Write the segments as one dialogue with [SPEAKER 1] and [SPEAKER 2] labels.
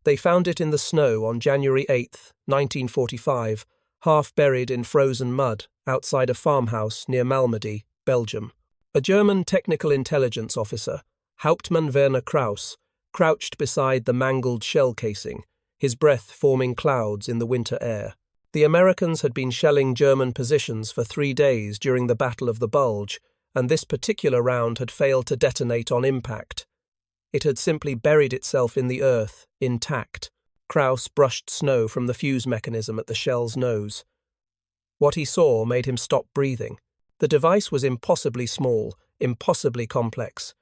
[SPEAKER 1] They found it in the snow on January 8, 1945, half buried in frozen mud outside a farmhouse near Malmedy, Belgium. A German technical intelligence officer, Hauptmann Werner Krauss, crouched beside the mangled shell casing, his breath forming clouds in the winter air. The Americans had been shelling German positions for 3 days during the Battle of the Bulge, and this particular round had failed to detonate on impact. It had simply buried itself in the earth, intact. Krauss brushed snow from the fuse mechanism at the shell's nose. What he saw made him stop breathing. The device was impossibly small, impossibly complex.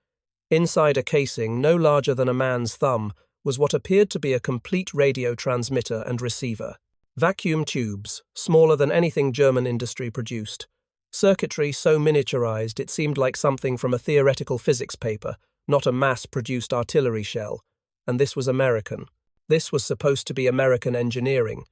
[SPEAKER 1] Inside a casing no larger than a man's thumb was what appeared to be a complete radio transmitter and receiver. Vacuum tubes, smaller than anything German industry produced. Circuitry so miniaturized it seemed like something from a theoretical physics paper, not a mass-produced artillery shell. And this was American. This was supposed to be American engineering.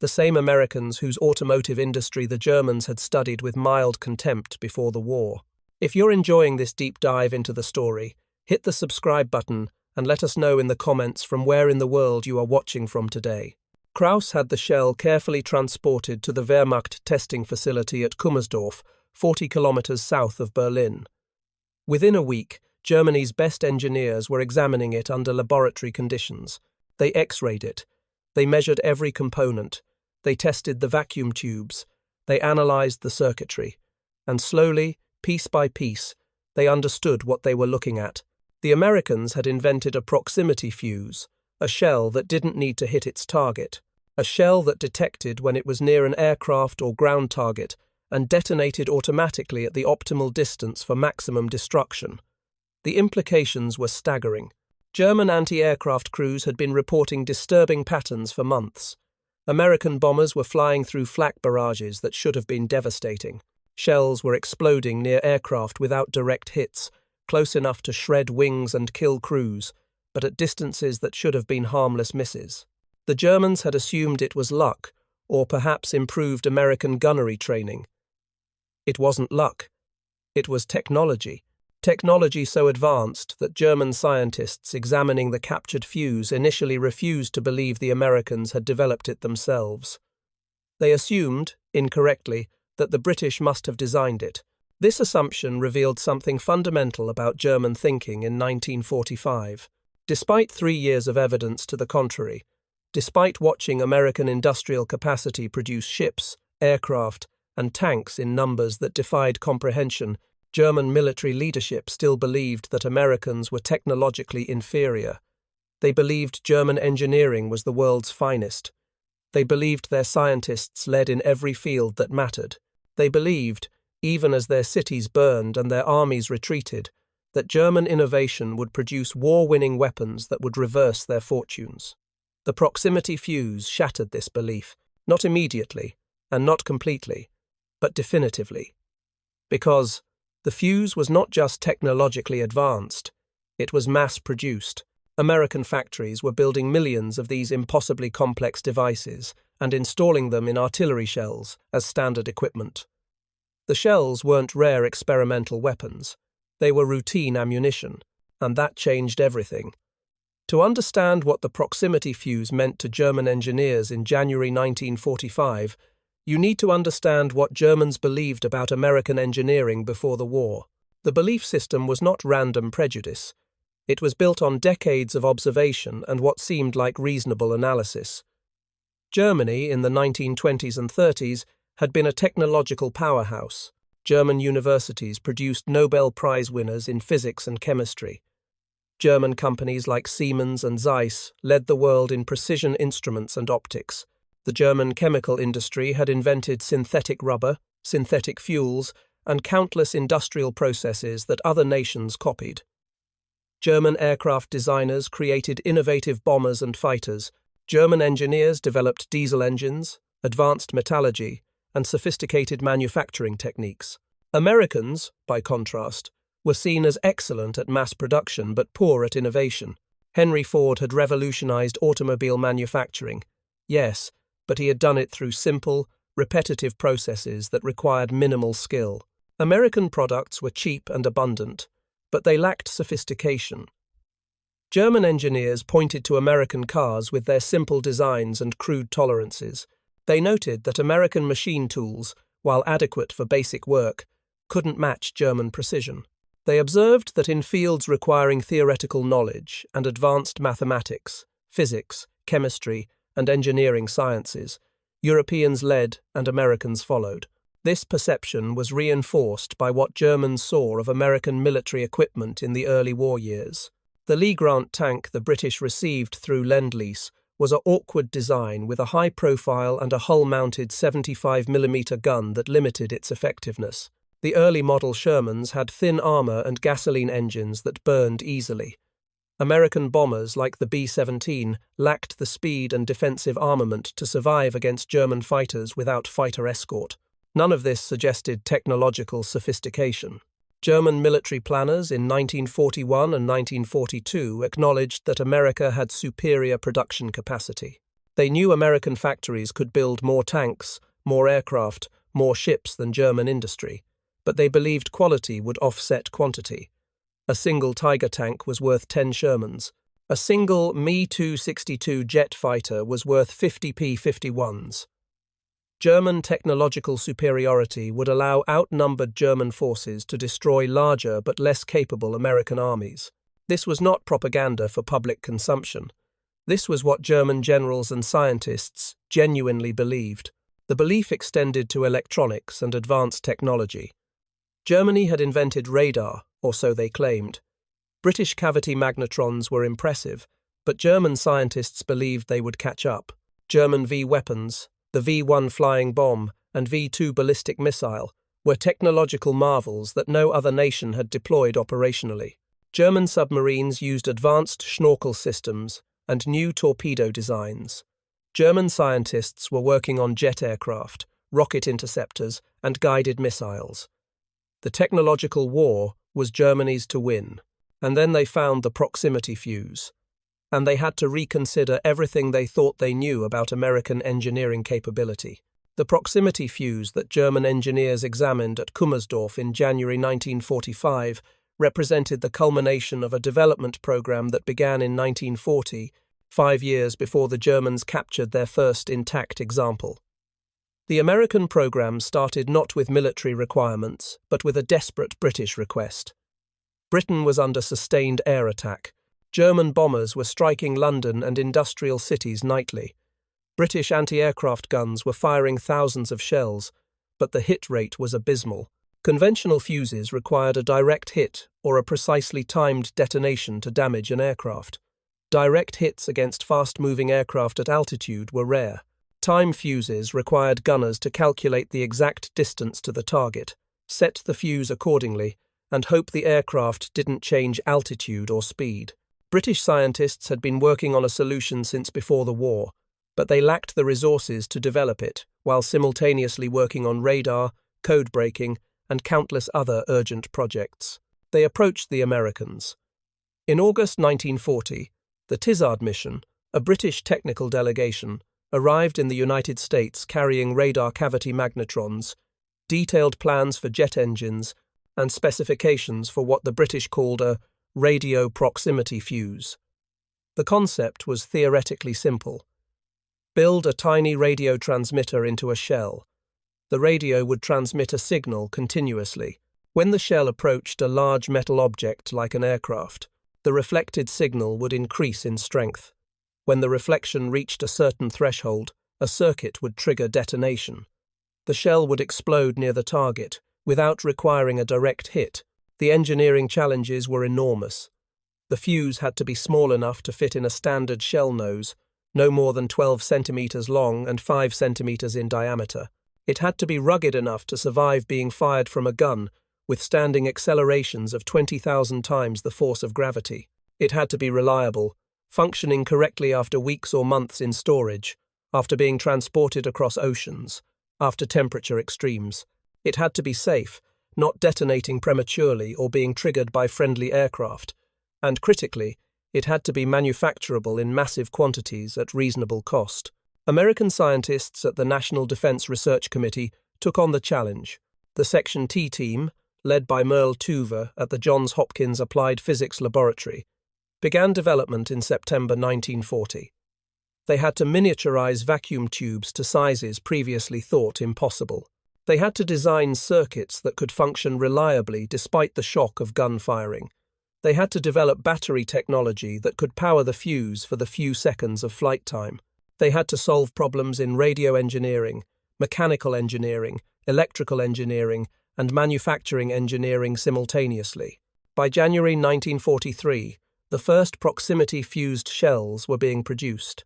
[SPEAKER 1] The same Americans whose automotive industry the Germans had studied with mild contempt before the war. If you're enjoying this deep dive into the story, hit the subscribe button and let us know in the comments from where in the world you are watching from today. Krauss had the shell carefully transported to the Wehrmacht testing facility at Kummersdorf, 40 kilometers south of Berlin. Within a week, Germany's best engineers were examining it under laboratory conditions. They X-rayed it. They measured every component. They tested the vacuum tubes. They analyzed the circuitry. And slowly, piece by piece, they understood what they were looking at. The Americans had invented a proximity fuse, a shell that didn't need to hit its target, a shell that detected when it was near an aircraft or ground target and detonated automatically at the optimal distance for maximum destruction. The implications were staggering. German anti-aircraft crews had been reporting disturbing patterns for months. American bombers were flying through flak barrages that should have been devastating. Shells were exploding near aircraft without direct hits, close enough to shred wings and kill crews, but at distances that should have been harmless misses. The Germans had assumed it was luck, or perhaps improved American gunnery training. It wasn't luck. It was technology. Technology so advanced that German scientists examining the captured fuse initially refused to believe the Americans had developed it themselves. They assumed, incorrectly, that the British must have designed it. This assumption revealed something fundamental about German thinking in 1945. Despite 3 years of evidence to the contrary, despite watching American industrial capacity produce ships, aircraft, and tanks in numbers that defied comprehension, German military leadership still believed that Americans were technologically inferior. They believed German engineering was the world's finest. They believed their scientists led in every field that mattered. They believed, even as their cities burned and their armies retreated, that German innovation would produce war-winning weapons that would reverse their fortunes. The proximity fuse shattered this belief, not immediately, and not completely, but definitively. Because the fuse was not just technologically advanced, it was mass-produced. American factories were building millions of these impossibly complex devices and installing them in artillery shells as standard equipment. The shells weren't rare experimental weapons. They were routine ammunition, and that changed everything. To understand what the proximity fuse meant to German engineers in January 1945, you need to understand what Germans believed about American engineering before the war. The belief system was not random prejudice. It was built on decades of observation and what seemed like reasonable analysis. Germany, in the 1920s and 30s, had been a technological powerhouse. German universities produced Nobel Prize winners in physics and chemistry. German companies like Siemens and Zeiss led the world in precision instruments and optics. The German chemical industry had invented synthetic rubber, synthetic fuels, and countless industrial processes that other nations copied. German aircraft designers created innovative bombers and fighters. German engineers developed diesel engines, advanced metallurgy, and sophisticated manufacturing techniques. Americans, by contrast, were seen as excellent at mass production but poor at innovation. Henry Ford had revolutionized automobile manufacturing. Yes, but he had done it through simple, repetitive processes that required minimal skill. American products were cheap and abundant, but they lacked sophistication. German engineers pointed to American cars with their simple designs and crude tolerances. They noted that American machine tools, while adequate for basic work, couldn't match German precision. They observed that in fields requiring theoretical knowledge and advanced mathematics, physics, chemistry, and engineering sciences, Europeans led and Americans followed. This perception was reinforced by what Germans saw of American military equipment in the early war years. The Lee Grant tank the British received through Lend-Lease was an awkward design with a high profile and a hull-mounted 75mm gun that limited its effectiveness. The early model Shermans had thin armor and gasoline engines that burned easily. American bombers like the B-17 lacked the speed and defensive armament to survive against German fighters without fighter escort. None of this suggested technological sophistication. German military planners in 1941 and 1942 acknowledged that America had superior production capacity. They knew American factories could build more tanks, more aircraft, more ships than German industry, but they believed quality would offset quantity. A single Tiger tank was worth 10 Shermans. A single Me-262 jet fighter was worth 50 P-51s. German technological superiority would allow outnumbered German forces to destroy larger but less capable American armies. This was not propaganda for public consumption. This was what German generals and scientists genuinely believed. The belief extended to electronics and advanced technology. Germany had invented radar, or so they claimed. British cavity magnetrons were impressive, but German scientists believed they would catch up. German V-weapons, the V-1 flying bomb and V-2 ballistic missile, were technological marvels that no other nation had deployed operationally. German submarines used advanced schnorkel systems and new torpedo designs. German scientists were working on jet aircraft, rocket interceptors, and guided missiles. The technological war was Germany's to win, and then they found the proximity fuse. And they had to reconsider everything they thought they knew about American engineering capability. The proximity fuse that German engineers examined at Kummersdorf in January 1945 represented the culmination of a development program that began in 1940, 5 years before the Germans captured their first intact example. The American program started not with military requirements, but with a desperate British request. Britain was under sustained air attack. German bombers were striking London and industrial cities nightly. British anti-aircraft guns were firing thousands of shells, but the hit rate was abysmal. Conventional fuses required a direct hit or a precisely timed detonation to damage an aircraft. Direct hits against fast-moving aircraft at altitude were rare. Time fuses required gunners to calculate the exact distance to the target, set the fuse accordingly, and hope the aircraft didn't change altitude or speed. British scientists had been working on a solution since before the war, but they lacked the resources to develop it, while simultaneously working on radar, code breaking, and countless other urgent projects. They approached the Americans. In August 1940, the Tizard mission, a British technical delegation, arrived in the United States carrying radar cavity magnetrons, detailed plans for jet engines, and specifications for what the British called a radio proximity fuse. The concept was theoretically simple. Build a tiny radio transmitter into a shell. The radio would transmit a signal continuously. When the shell approached a large metal object like an aircraft, the reflected signal would increase in strength. When the reflection reached a certain threshold, a circuit would trigger detonation. The shell would explode near the target, without requiring a direct hit. The engineering challenges were enormous. The fuse had to be small enough to fit in a standard shell nose, no more than 12 centimeters long and 5 centimeters in diameter. It had to be rugged enough to survive being fired from a gun, withstanding accelerations of 20,000 times the force of gravity. It had to be reliable, functioning correctly after weeks or months in storage, after being transported across oceans, after temperature extremes. It had to be safe, not detonating prematurely or being triggered by friendly aircraft, and critically, it had to be manufacturable in massive quantities at reasonable cost. American scientists at the National Defense Research Committee took on the challenge. The Section T team, led by Merle Tuver at the Johns Hopkins Applied Physics Laboratory, began development in September 1940. They had to miniaturize vacuum tubes to sizes previously thought impossible. They had to design circuits that could function reliably despite the shock of gun firing. They had to develop battery technology that could power the fuse for the few seconds of flight time. They had to solve problems in radio engineering, mechanical engineering, electrical engineering, and manufacturing engineering simultaneously. By January 1943, the first proximity-fused shells were being produced.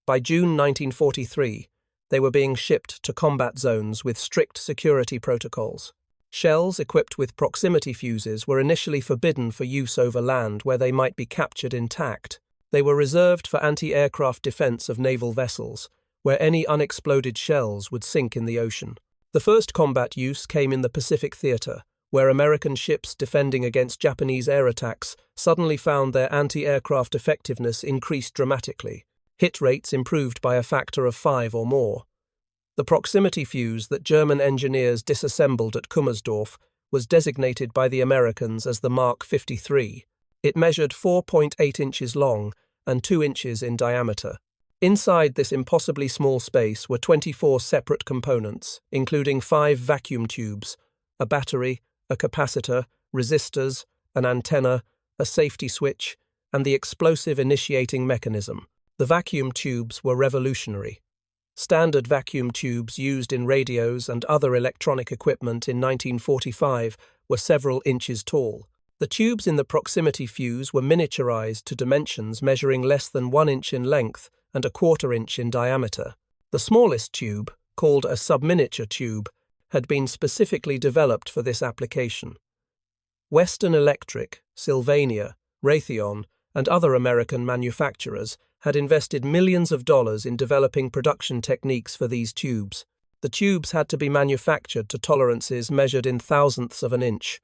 [SPEAKER 1] By June 1943, they were being shipped to combat zones with strict security protocols. Shells equipped with proximity fuses were initially forbidden for use over land where they might be captured intact. They were reserved for anti-aircraft defense of naval vessels, where any unexploded shells would sink in the ocean. The first combat use came in the Pacific Theater, where American ships defending against Japanese air attacks suddenly found their anti-aircraft effectiveness increased dramatically. Hit rates improved by a factor of 5 or more. The proximity fuse that German engineers disassembled at Kummersdorf was designated by the Americans as the Mark 53. It measured 4.8 inches long and 2 inches in diameter. Inside this impossibly small space were 24 separate components, including 5 vacuum tubes, a battery, a capacitor, resistors, an antenna, a safety switch, and the explosive initiating mechanism. The vacuum tubes were revolutionary. Standard vacuum tubes used in radios and other electronic equipment in 1945 were several inches tall. The tubes in the proximity fuse were miniaturized to dimensions measuring less than 1 inch in length and a 1/4 inch in diameter. The smallest tube, called a subminiature tube, had been specifically developed for this application. Western Electric, Sylvania, Raytheon, and other American manufacturers had invested millions of dollars in developing production techniques for these tubes. The tubes had to be manufactured to tolerances measured in thousandths of an inch.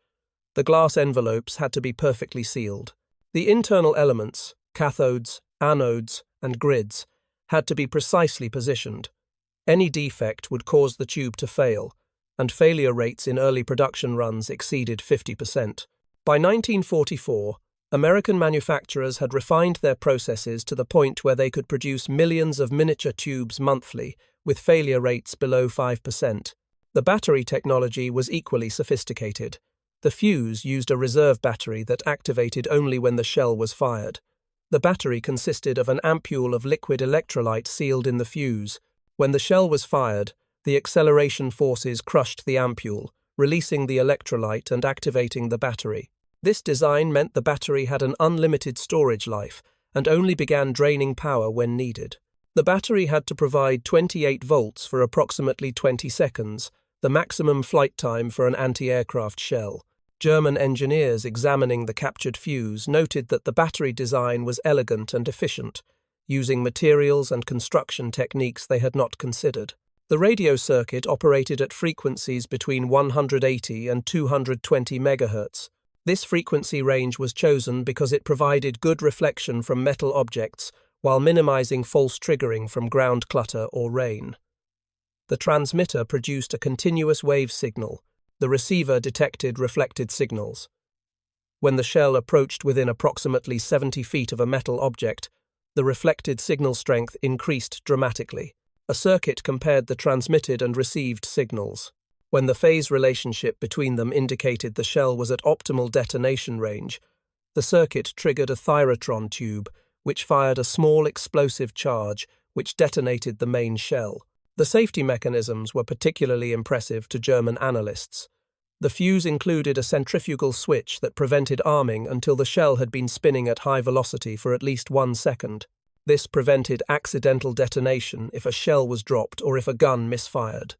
[SPEAKER 1] The glass envelopes had to be perfectly sealed. The internal elements, cathodes, anodes, and grids, had to be precisely positioned. Any defect would cause the tube to fail, and failure rates in early production runs exceeded 50%. By 1944, American manufacturers had refined their processes to the point where they could produce millions of miniature tubes monthly, with failure rates below 5%. The battery technology was equally sophisticated. The fuse used a reserve battery that activated only when the shell was fired. The battery consisted of an ampule of liquid electrolyte sealed in the fuse. When the shell was fired, the acceleration forces crushed the ampule, releasing the electrolyte and activating the battery. This design meant the battery had an unlimited storage life and only began draining power when needed. The battery had to provide 28 volts for approximately 20 seconds, the maximum flight time for an anti-aircraft shell. German engineers examining the captured fuse noted that the battery design was elegant and efficient, using materials and construction techniques they had not considered. The radio circuit operated at frequencies between 180 and 220 MHz. This frequency range was chosen because it provided good reflection from metal objects while minimizing false triggering from ground clutter or rain. The transmitter produced a continuous wave signal. The receiver detected reflected signals. When the shell approached within approximately 70 feet of a metal object, the reflected signal strength increased dramatically. A circuit compared the transmitted and received signals. When the phase relationship between them indicated the shell was at optimal detonation range, the circuit triggered a thyrotron tube, which fired a small explosive charge, which detonated the main shell. The safety mechanisms were particularly impressive to German analysts. The fuse included a centrifugal switch that prevented arming until the shell had been spinning at high velocity for at least 1 second. This prevented accidental detonation if a shell was dropped or if a gun misfired.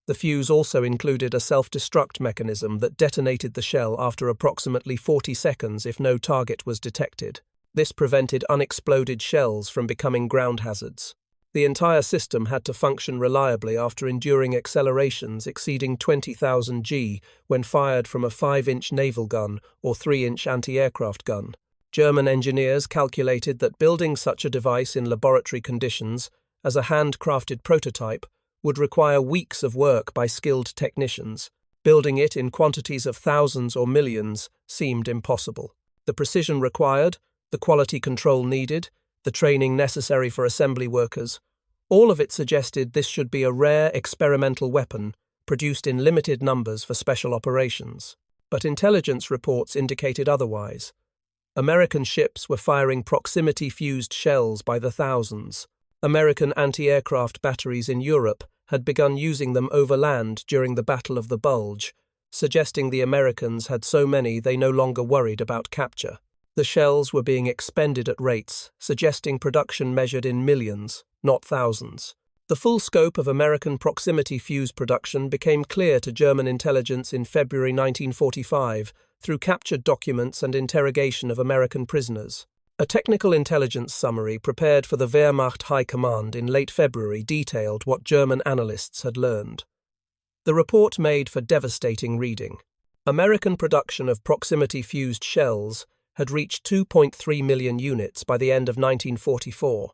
[SPEAKER 1] The fuse also included a self-destruct mechanism that detonated the shell after approximately 40 seconds if no target was detected. This prevented unexploded shells from becoming ground hazards. The entire system had to function reliably after enduring accelerations exceeding 20,000 G when fired from a 5-inch naval gun or 3-inch anti-aircraft gun. German engineers calculated that building such a device in laboratory conditions, as a handcrafted prototype, would require weeks of work by skilled technicians. Building it in quantities of thousands or millions seemed impossible. The precision required, the quality control needed, the training necessary for assembly workers. All of it suggested this should be a rare experimental weapon produced in limited numbers for special operations. But intelligence reports indicated otherwise. American ships were firing proximity-fused shells by the thousands. American anti-aircraft batteries in Europe had begun using them over land during the Battle of the Bulge, suggesting the Americans had so many they no longer worried about capture. The shells were being expended at rates, suggesting production measured in millions, not thousands. The full scope of American proximity fuse production became clear to German intelligence in February 1945 through captured documents and interrogation of American prisoners. A technical intelligence summary prepared for the Wehrmacht High Command in late February detailed what German analysts had learned. The report made for devastating reading. American production of proximity-fused shells had reached 2.3 million units by the end of 1944.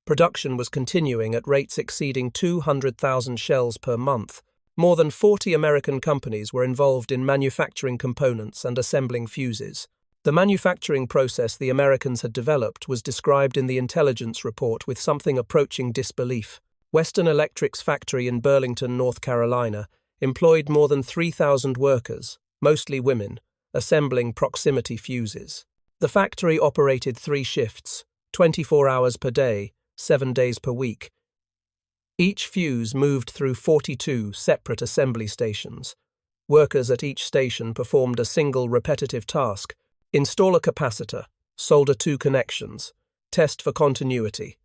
[SPEAKER 1] Production was continuing at rates exceeding 200,000 shells per month. More than 40 American companies were involved in manufacturing components and assembling fuses. The manufacturing process the Americans had developed was described in the intelligence report with something approaching disbelief. Western Electric's factory in Burlington, North Carolina, employed more than 3,000 workers, mostly women, assembling proximity fuses. The factory operated 3 shifts, 24 hours per day, 7 days per week. Each fuse moved through 42 separate assembly stations. Workers at each station performed a single repetitive task: install a capacitor, solder 2 connections, test for continuity,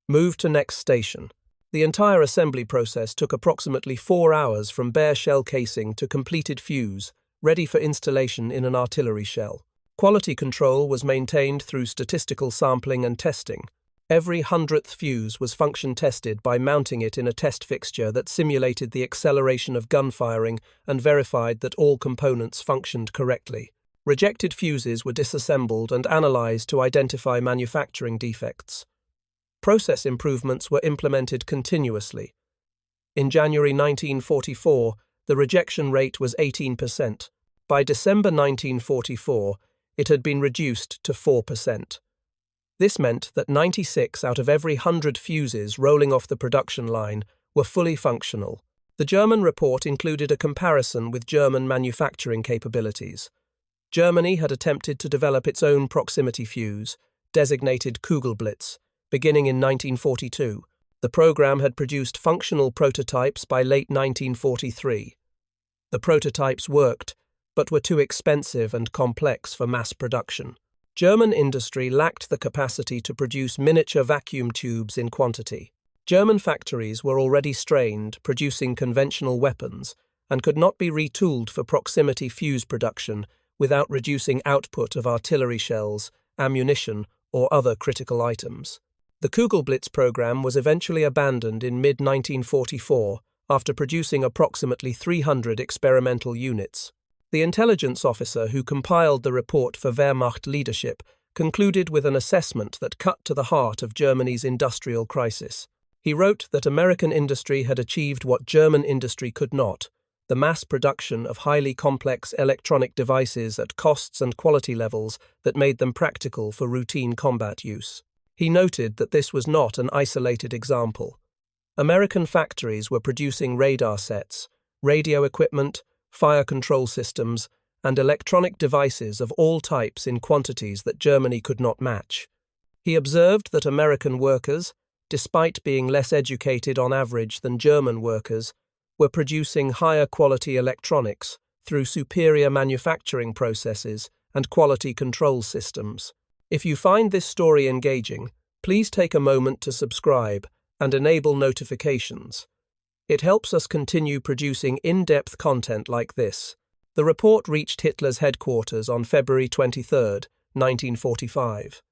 [SPEAKER 1] move to next station. The entire assembly process took approximately 4 hours from bare shell casing to completed fuse, ready for installation in an artillery shell. Quality control was maintained through statistical sampling and testing. Every 100th fuse was function tested by mounting it in a test fixture that simulated the acceleration of gun firing and verified that all components functioned correctly. Rejected fuses were disassembled and analyzed to identify manufacturing defects. Process improvements were implemented continuously. In January 1944, the rejection rate was 18%. By December 1944, it had been reduced to 4%. This meant that 96 out of every 100 fuses rolling off the production line were fully functional. The German report included a comparison with German manufacturing capabilities. Germany had attempted to develop its own proximity fuse, designated Kugelblitz, beginning in 1942. The program had produced functional prototypes by late 1943. The prototypes worked, but were too expensive and complex for mass production. German industry lacked the capacity to produce miniature vacuum tubes in quantity. German factories were already strained, producing conventional weapons, and could not be retooled for proximity fuse production without reducing output of artillery shells, ammunition, or other critical items. The Kugelblitz program was eventually abandoned in mid-1944 after producing approximately 300 experimental units. The intelligence officer who compiled the report for Wehrmacht leadership concluded with an assessment that cut to the heart of Germany's industrial crisis. He wrote that American industry had achieved what German industry could not: the mass production of highly complex electronic devices at costs and quality levels that made them practical for routine combat use. He noted that this was not an isolated example. American factories were producing radar sets, radio equipment, fire control systems, and electronic devices of all types in quantities that Germany could not match. He observed that American workers, despite being less educated on average than German workers, were producing higher quality electronics through superior manufacturing processes and quality control systems. If you find this story engaging, please take a moment to subscribe and enable notifications. It helps us continue producing in-depth content like this. The report reached Hitler's headquarters on February 23, 1945.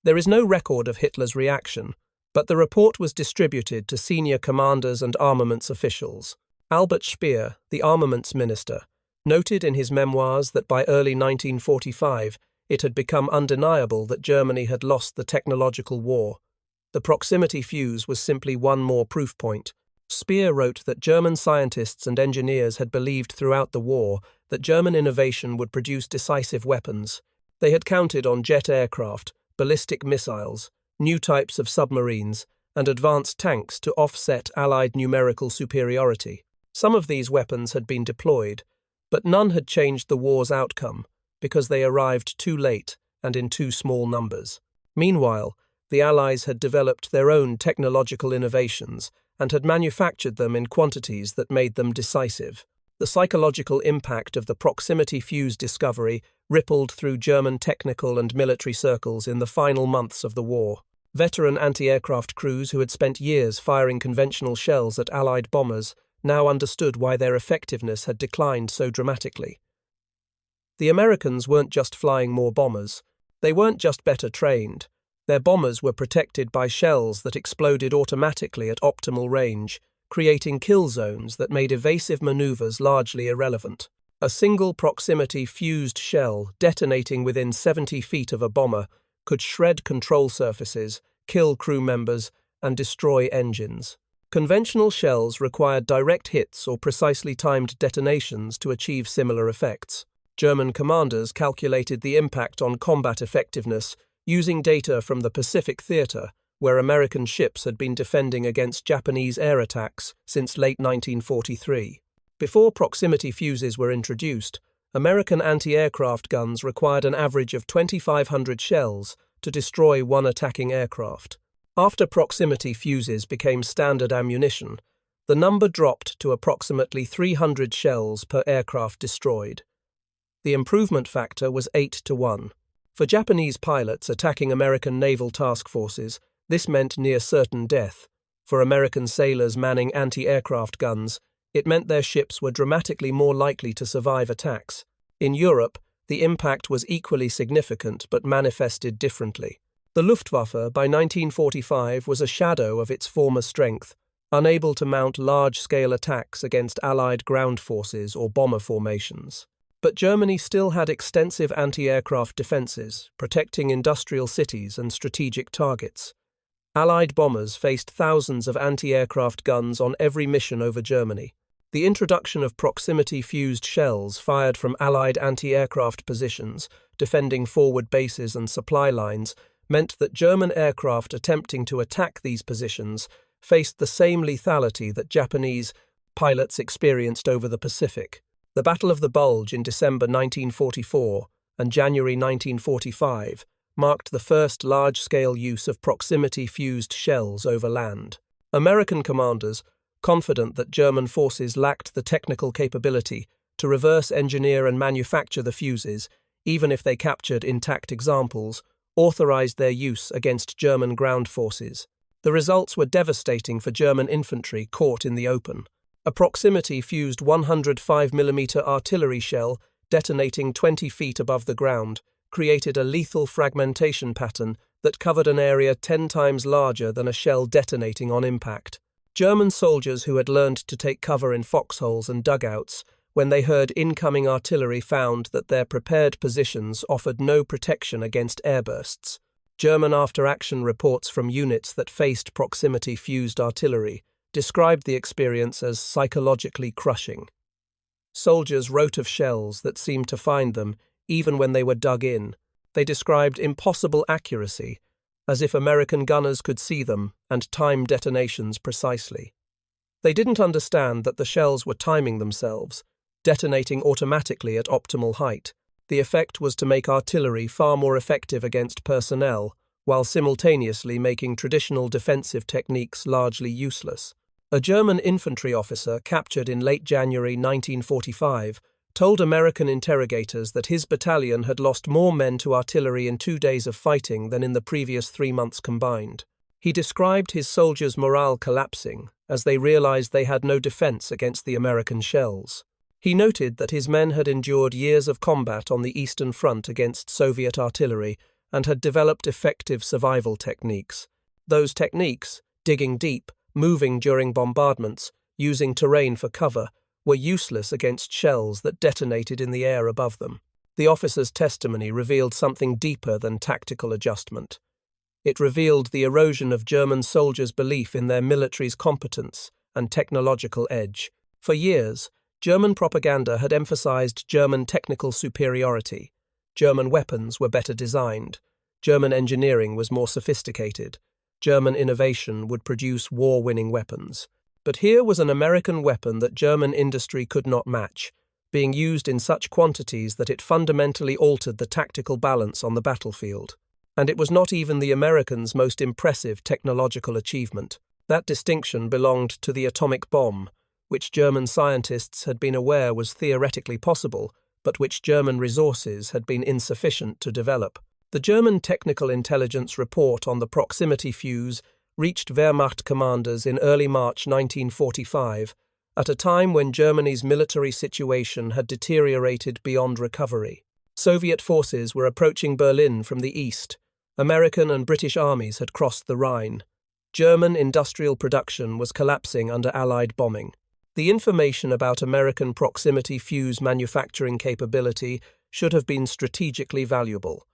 [SPEAKER 1] There is no record of Hitler's reaction, but the report was distributed to senior commanders and armaments officials. Albert Speer, the armaments minister, noted in his memoirs that by early 1945 it had become undeniable that Germany had lost the technological war. The proximity fuse was simply one more proof point. Speer wrote that German scientists and engineers had believed throughout the war that German innovation would produce decisive weapons. They had counted on jet aircraft, ballistic missiles, new types of submarines, and advanced tanks to offset Allied numerical superiority. Some of these weapons had been deployed, but none had changed the war's outcome because they arrived too late and in too small numbers. Meanwhile, the Allies had developed their own technological innovations and had manufactured them in quantities that made them decisive. The psychological impact of the proximity fuse discovery rippled through German technical and military circles in the final months of the war. Veteran anti-aircraft crews who had spent years firing conventional shells at Allied bombers now understood why their effectiveness had declined so dramatically. The Americans weren't just flying more bombers. They weren't just better trained. Their bombers were protected by shells that exploded automatically at optimal range, creating kill zones that made evasive maneuvers largely irrelevant. A single proximity fused shell detonating within 70 feet of a bomber could shred control surfaces, kill crew members, and destroy engines. Conventional shells required direct hits or precisely timed detonations to achieve similar effects. German commanders calculated the impact on combat effectiveness using data from the Pacific Theater, where American ships had been defending against Japanese air attacks since late 1943. Before proximity fuses were introduced, American anti-aircraft guns required an average of 2,500 shells to destroy one attacking aircraft. After proximity fuses became standard ammunition, the number dropped to approximately 300 shells per aircraft destroyed. The improvement factor was 8-1. For Japanese pilots attacking American naval task forces, this meant near certain death. For American sailors manning anti-aircraft guns, it meant their ships were dramatically more likely to survive attacks. In Europe, the impact was equally significant but manifested differently. The Luftwaffe by 1945 was a shadow of its former strength, unable to mount large-scale attacks against Allied ground forces or bomber formations. But Germany still had extensive anti-aircraft defenses, protecting industrial cities and strategic targets. Allied bombers faced thousands of anti-aircraft guns on every mission over Germany. The introduction of proximity-fused shells fired from Allied anti-aircraft positions, defending forward bases and supply lines, meant that German aircraft attempting to attack these positions faced the same lethality that Japanese pilots experienced over the Pacific. The Battle of the Bulge in December 1944 and January 1945 marked the first large-scale use of proximity-fused shells over land. American commanders, confident that German forces lacked the technical capability to reverse engineer and manufacture the fuses, even if they captured intact examples, authorized their use against German ground forces. The results were devastating for German infantry caught in the open. A proximity-fused 105mm artillery shell detonating 20 feet above the ground created a lethal fragmentation pattern that covered an area 10 times larger than a shell detonating on impact. German soldiers who had learned to take cover in foxholes and dugouts, when they heard incoming artillery, found that their prepared positions offered no protection against airbursts. German after-action reports from units that faced proximity-fused artillery described the experience as psychologically crushing. Soldiers wrote of shells that seemed to find them even when they were dug in. They described impossible accuracy, as if American gunners could see them and time detonations precisely. They didn't understand that the shells were timing themselves, detonating automatically at optimal height. The effect was to make artillery far more effective against personnel, while simultaneously making traditional defensive techniques largely useless. A German infantry officer captured in late January 1945 told American interrogators that his battalion had lost more men to artillery in 2 days of fighting than in the previous 3 months combined. He described his soldiers' morale collapsing as they realized they had no defense against the American shells. He noted that his men had endured years of combat on the Eastern Front against Soviet artillery and had developed effective survival techniques. Those techniques, digging deep, moving during bombardments, using terrain for cover, were useless against shells that detonated in the air above them. The officer's testimony revealed something deeper than tactical adjustment. It revealed the erosion of German soldiers' belief in their military's competence and technological edge. For years, German propaganda had emphasized German technical superiority. German weapons were better designed. German engineering was more sophisticated. German innovation would produce war-winning weapons. But here was an American weapon that German industry could not match, being used in such quantities that it fundamentally altered the tactical balance on the battlefield. And it was not even the Americans' most impressive technological achievement. That distinction belonged to the atomic bomb, which German scientists had been aware was theoretically possible, but which German resources had been insufficient to develop. The German Technical Intelligence Report on the proximity fuse reached Wehrmacht commanders in early March 1945, at a time when Germany's military situation had deteriorated beyond recovery. Soviet forces were approaching Berlin from the east. American and British armies had crossed the Rhine. German industrial production was collapsing under Allied bombing. The information about American proximity fuse manufacturing capability should have been strategically valuable.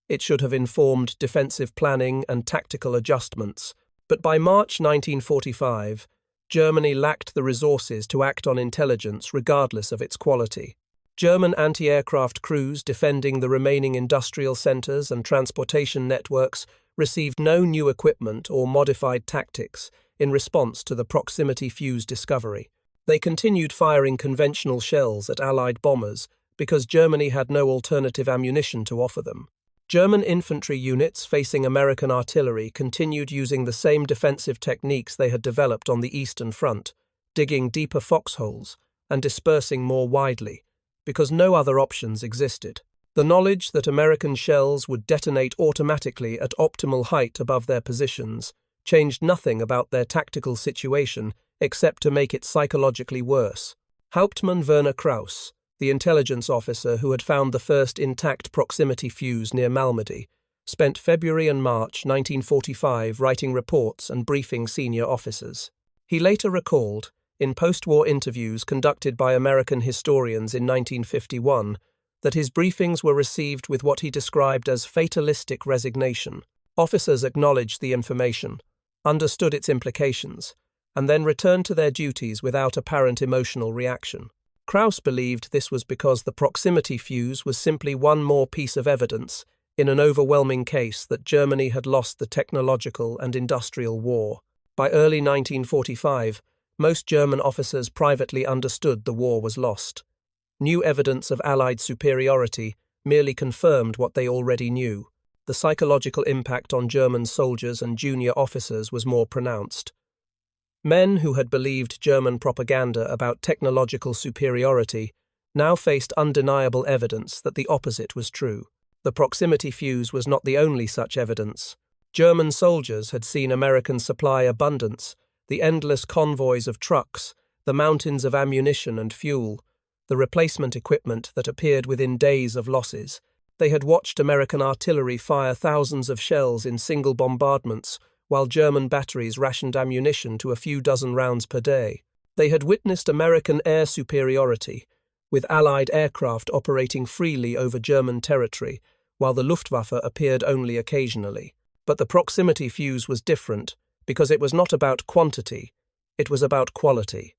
[SPEAKER 1] It should have informed defensive planning and tactical adjustments. But by March 1945, Germany lacked the resources to act on intelligence regardless of its quality. German anti-aircraft crews defending the remaining industrial centers and transportation networks received no new equipment or modified tactics in response to the proximity fuse discovery. They continued firing conventional shells at Allied bombers because Germany had no alternative ammunition to offer them. German infantry units facing American artillery continued using the same defensive techniques they had developed on the Eastern Front, digging deeper foxholes and dispersing more widely, because no other options existed. The knowledge that American shells would detonate automatically at optimal height above their positions changed nothing about their tactical situation except to make it psychologically worse. Hauptmann Werner Krauss, the intelligence officer who had found the first intact proximity fuse near Malmedy, spent February and March 1945 writing reports and briefing senior officers. He later recalled, in post-war interviews conducted by American historians in 1951, that his briefings were received with what he described as fatalistic resignation. Officers acknowledged the information, understood its implications, and then returned to their duties without apparent emotional reaction. Krauss believed this was because the proximity fuse was simply one more piece of evidence in an overwhelming case that Germany had lost the technological and industrial war. By early 1945, most German officers privately understood the war was lost. New evidence of Allied superiority merely confirmed what they already knew. The psychological impact on German soldiers and junior officers was more pronounced. Men who had believed German propaganda about technological superiority now faced undeniable evidence that the opposite was true. The proximity fuse was not the only such evidence. German soldiers had seen American supply abundance, the endless convoys of trucks, the mountains of ammunition and fuel, the replacement equipment that appeared within days of losses. They had watched American artillery fire thousands of shells in single bombardments, while German batteries rationed ammunition to a few dozen rounds per day. They had witnessed American air superiority, with Allied aircraft operating freely over German territory, while the Luftwaffe appeared only occasionally. But the proximity fuse was different, because it was not about quantity, it was about quality.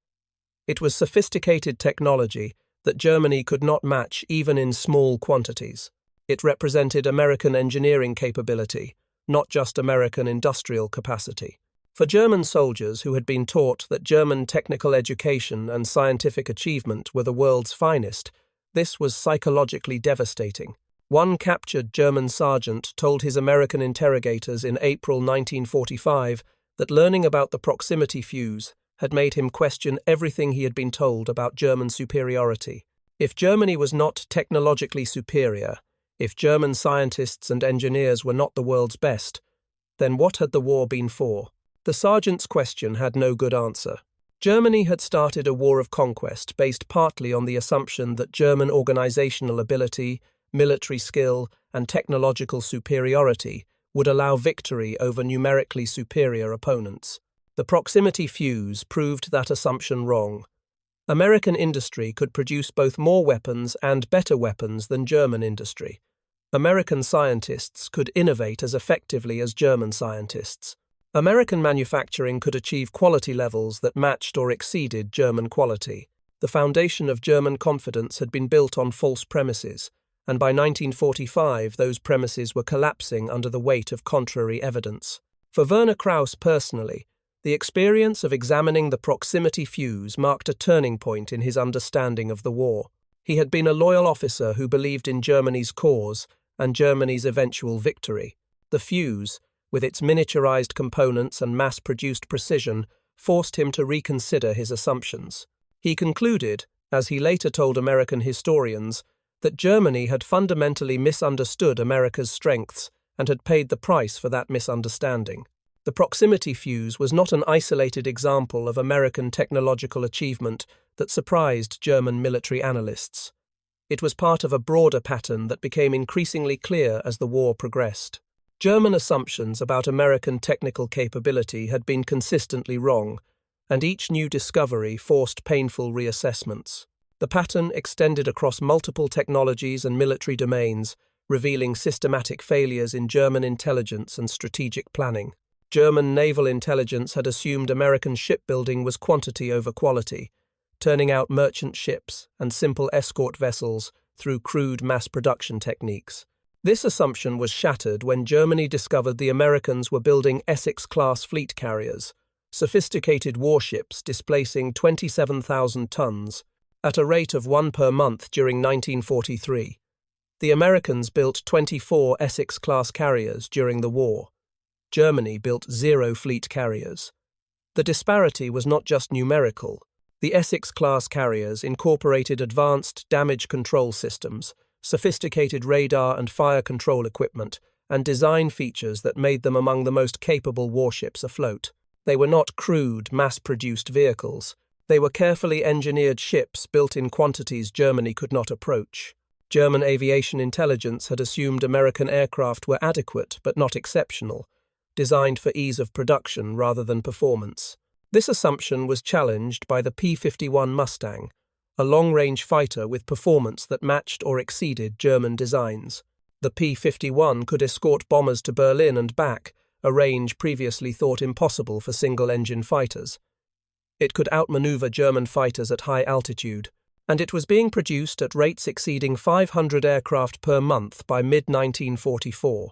[SPEAKER 1] It was sophisticated technology that Germany could not match even in small quantities. It represented American engineering capability, not just American industrial capacity. For German soldiers who had been taught that German technical education and scientific achievement were the world's finest, this was psychologically devastating. One captured German sergeant told his American interrogators in April 1945 that learning about the proximity fuse had made him question everything he had been told about German superiority. If Germany was not technologically superior, if German scientists and engineers were not the world's best, then what had the war been for? The sergeant's question had no good answer. Germany had started a war of conquest based partly on the assumption that German organizational ability, military skill, and technological superiority would allow victory over numerically superior opponents. The proximity fuse proved that assumption wrong. American industry could produce both more weapons and better weapons than German industry. American scientists could innovate as effectively as German scientists. American manufacturing could achieve quality levels that matched or exceeded German quality. The foundation of German confidence had been built on false premises, and by 1945 those premises were collapsing under the weight of contrary evidence. For Werner Krauss personally, the experience of examining the proximity fuse marked a turning point in his understanding of the war. He had been a loyal officer who believed in Germany's cause and Germany's eventual victory. The fuse, with its miniaturized components and mass-produced precision, forced him to reconsider his assumptions. He concluded, as he later told American historians, that Germany had fundamentally misunderstood America's strengths and had paid the price for that misunderstanding. The proximity fuse was not an isolated example of American technological achievement that surprised German military analysts. It was part of a broader pattern that became increasingly clear as the war progressed. German assumptions about American technical capability had been consistently wrong, and each new discovery forced painful reassessments. The pattern extended across multiple technologies and military domains, revealing systematic failures in German intelligence and strategic planning. German naval intelligence had assumed American shipbuilding was quantity over quality, turning out merchant ships and simple escort vessels through crude mass production techniques. This assumption was shattered when Germany discovered the Americans were building Essex-class fleet carriers, sophisticated warships displacing 27,000 tons, at a rate of one per month during 1943. The Americans built 24 Essex-class carriers during the war. Germany built 0 fleet carriers. The disparity was not just numerical. The Essex-class carriers incorporated advanced damage control systems, sophisticated radar and fire control equipment, and design features that made them among the most capable warships afloat. They were not crude, mass-produced vehicles. They were carefully engineered ships built in quantities Germany could not approach. German aviation intelligence had assumed American aircraft were adequate but not exceptional, designed for ease of production rather than performance. This assumption was challenged by the P-51 Mustang, a long-range fighter with performance that matched or exceeded German designs. The P-51 could escort bombers to Berlin and back, a range previously thought impossible for single-engine fighters. It could outmaneuver German fighters at high altitude, and it was being produced at rates exceeding 500 aircraft per month by mid-1944.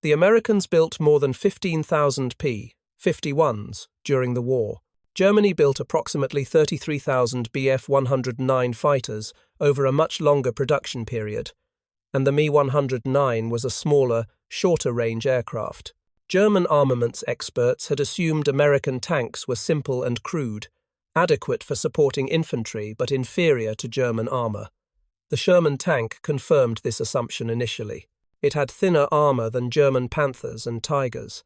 [SPEAKER 1] The Americans built more than 15,000 P-51s during the war. Germany built approximately 33,000 Bf-109 fighters over a much longer production period, and the Mi-109 was a smaller, shorter-range aircraft. German armaments experts had assumed American tanks were simple and crude, adequate for supporting infantry but inferior to German armor. The Sherman tank confirmed this assumption initially. It had thinner armor than German Panthers and Tigers.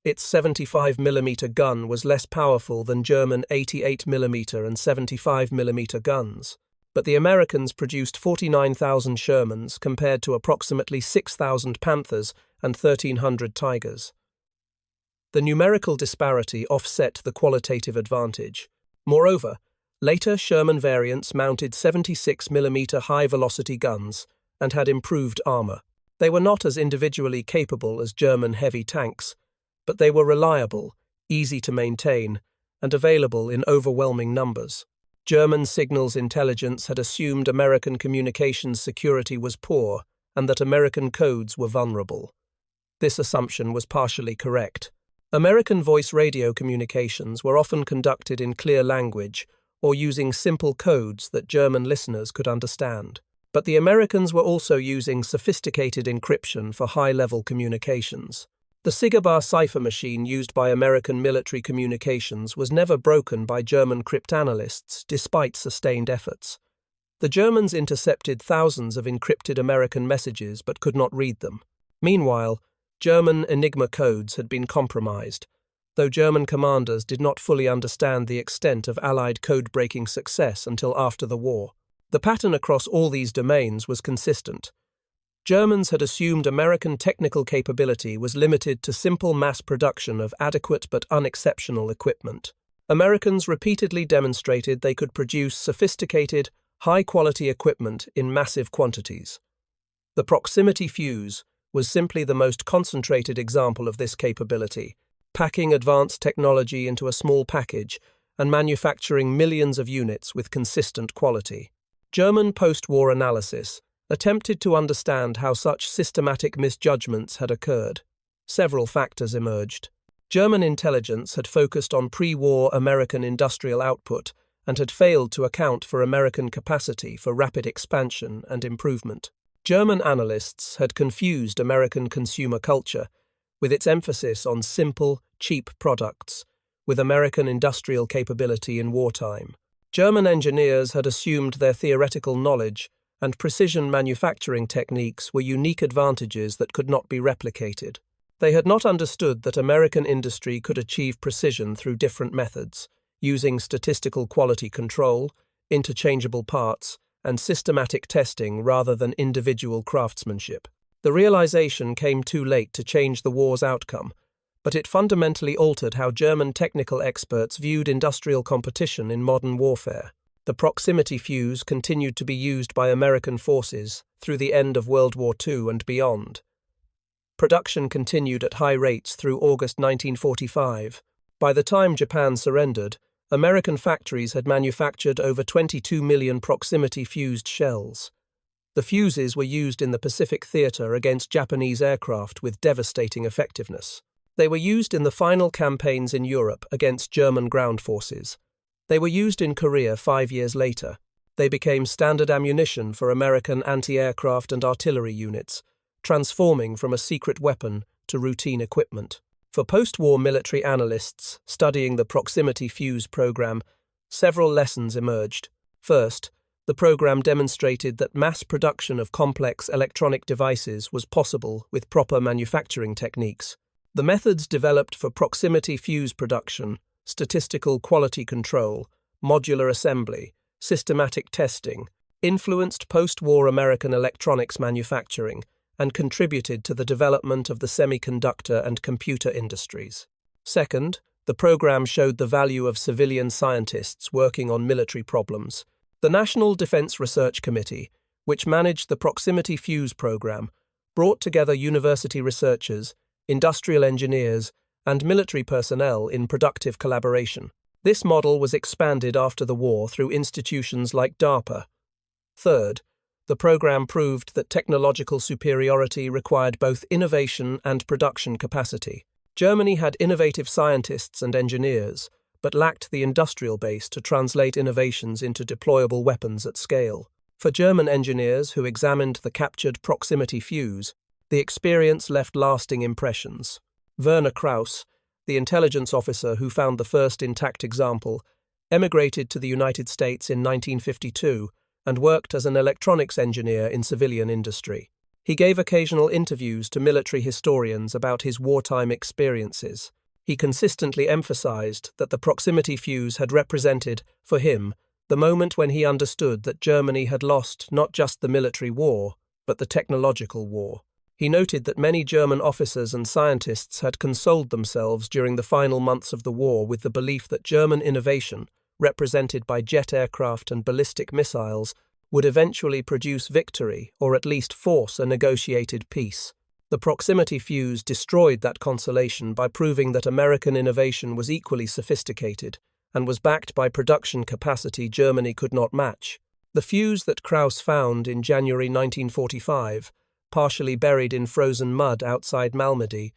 [SPEAKER 1] Its 75mm gun was less powerful than German 88mm and 75mm guns, but the Americans produced 49,000 Shermans compared to approximately 6,000 Panthers and 1,300 Tigers. The numerical disparity offset the qualitative advantage. Moreover, later Sherman variants mounted 76mm high-velocity guns and had improved armor. They were not as individually capable as German heavy tanks, but they were reliable, easy to maintain, and available in overwhelming numbers. German signals intelligence had assumed American communications security was poor and that American codes were vulnerable. This assumption was partially correct. American voice radio communications were often conducted in clear language or using simple codes that German listeners could understand. But the Americans were also using sophisticated encryption for high-level communications. The Sigabar cipher machine used by American military communications was never broken by German cryptanalysts, despite sustained efforts. The Germans intercepted thousands of encrypted American messages but could not read them. Meanwhile, German Enigma codes had been compromised, though German commanders did not fully understand the extent of Allied code-breaking success until after the war. The pattern across all these domains was consistent. Germans had assumed American technical capability was limited to simple mass production of adequate but unexceptional equipment. Americans repeatedly demonstrated they could produce sophisticated, high-quality equipment in massive quantities. The proximity fuse was simply the most concentrated example of this capability, packing advanced technology into a small package and manufacturing millions of units with consistent quality. German post-war analysis attempted to understand how such systematic misjudgments had occurred. Several factors emerged. German intelligence had focused on pre-war American industrial output and had failed to account for American capacity for rapid expansion and improvement. German analysts had confused American consumer culture, with its emphasis on simple, cheap products, with American industrial capability in wartime. German engineers had assumed their theoretical knowledge and precision manufacturing techniques were unique advantages that could not be replicated. They had not understood that American industry could achieve precision through different methods, using statistical quality control, interchangeable parts, and systematic testing rather than individual craftsmanship. The realization came too late to change the war's outcome, but it fundamentally altered how German technical experts viewed industrial competition in modern warfare. The proximity fuse continued to be used by American forces through the end of World War II and beyond. Production continued at high rates through August 1945. By the time Japan surrendered, American factories had manufactured over 22 million proximity-fused shells. The fuses were used in the Pacific Theater against Japanese aircraft with devastating effectiveness. They were used in the final campaigns in Europe against German ground forces. They were used in Korea 5 years later. They became standard ammunition for American anti-aircraft and artillery units, transforming from a secret weapon to routine equipment. For post-war military analysts studying the proximity fuse program, several lessons emerged. First, the program demonstrated that mass production of complex electronic devices was possible with proper manufacturing techniques. The methods developed for proximity fuse production, statistical quality control, modular assembly, systematic testing, influenced post-war American electronics manufacturing and contributed to the development of the semiconductor and computer industries. Second, the program showed the value of civilian scientists working on military problems. The National Defense Research Committee, which managed the proximity fuse program, brought together university researchers, industrial engineers, and military personnel in productive collaboration. This model was expanded after the war through institutions like DARPA. Third, the program proved that technological superiority required both innovation and production capacity. Germany had innovative scientists and engineers, but lacked the industrial base to translate innovations into deployable weapons at scale. For German engineers who examined the captured proximity fuse, the experience left lasting impressions. Werner Krauss, the intelligence officer who found the first intact example, emigrated to the United States in 1952 and worked as an electronics engineer in civilian industry. He gave occasional interviews to military historians about his wartime experiences. He consistently emphasized that the proximity fuse had represented, for him, the moment when he understood that Germany had lost not just the military war, but the technological war. He noted that many German officers and scientists had consoled themselves during the final months of the war with the belief that German innovation, represented by jet aircraft and ballistic missiles, would eventually produce victory or at least force a negotiated peace. The proximity fuse destroyed that consolation by proving that American innovation was equally sophisticated and was backed by production capacity Germany could not match. The fuse that Krauss found in January 1945, partially buried in frozen mud outside Malmedy,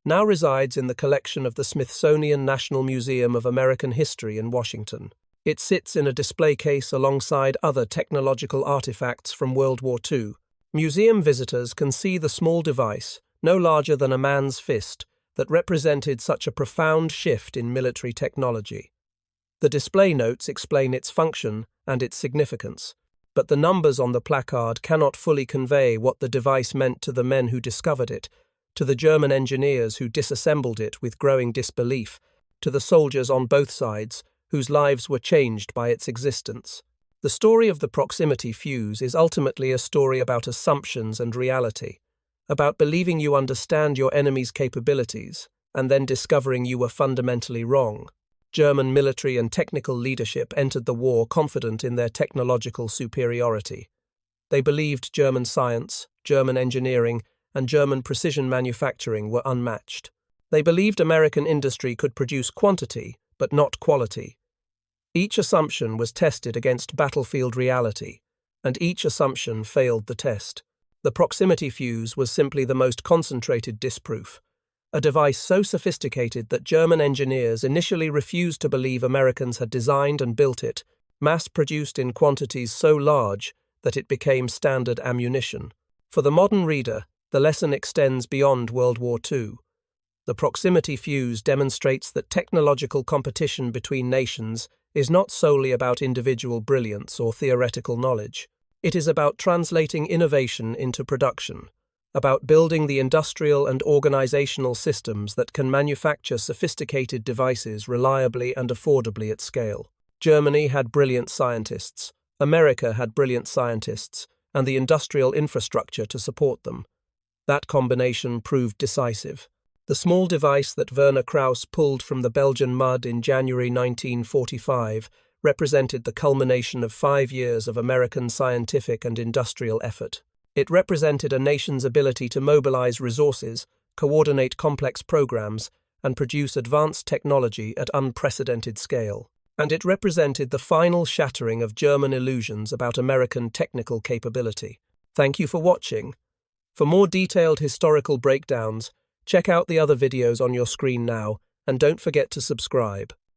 [SPEAKER 1] now resides in the collection of the Smithsonian National Museum of American History in Washington. It sits in a display case alongside other technological artifacts from World War II. Museum visitors can see the small device, no larger than a man's fist, that represented such a profound shift in military technology. The display notes explain its function and its significance, but the numbers on the placard cannot fully convey what the device meant to the men who discovered it, to the German engineers who disassembled it with growing disbelief, to the soldiers on both sides whose lives were changed by its existence. The story of the proximity fuse is ultimately a story about assumptions and reality, about believing you understand your enemy's capabilities and then discovering you were fundamentally wrong. German military and technical leadership entered the war confident in their technological superiority. They believed German science, German engineering, and German precision manufacturing were unmatched. They believed American industry could produce quantity, but not quality. Each assumption was tested against battlefield reality, and each assumption failed the test. The proximity fuse was simply the most concentrated disproof, a device so sophisticated that German engineers initially refused to believe Americans had designed and built it, mass-produced in quantities so large that it became standard ammunition. For the modern reader, the lesson extends beyond World War II. The proximity fuse demonstrates that technological competition between nations is not solely about individual brilliance or theoretical knowledge. It is about translating innovation into production, about building the industrial and organizational systems that can manufacture sophisticated devices reliably and affordably at scale. Germany had brilliant scientists, America had brilliant scientists, and the industrial infrastructure to support them. That combination proved decisive. The small device that Werner Krauss pulled from the Belgian mud in January 1945 represented the culmination of 5 years of American scientific and industrial effort. It represented a nation's ability to mobilize resources, coordinate complex programs, and produce advanced technology at unprecedented scale. And it represented the final shattering of German illusions about American technical capability. Thank you for watching. For more detailed historical breakdowns, check out the other videos on your screen now, and don't forget to subscribe.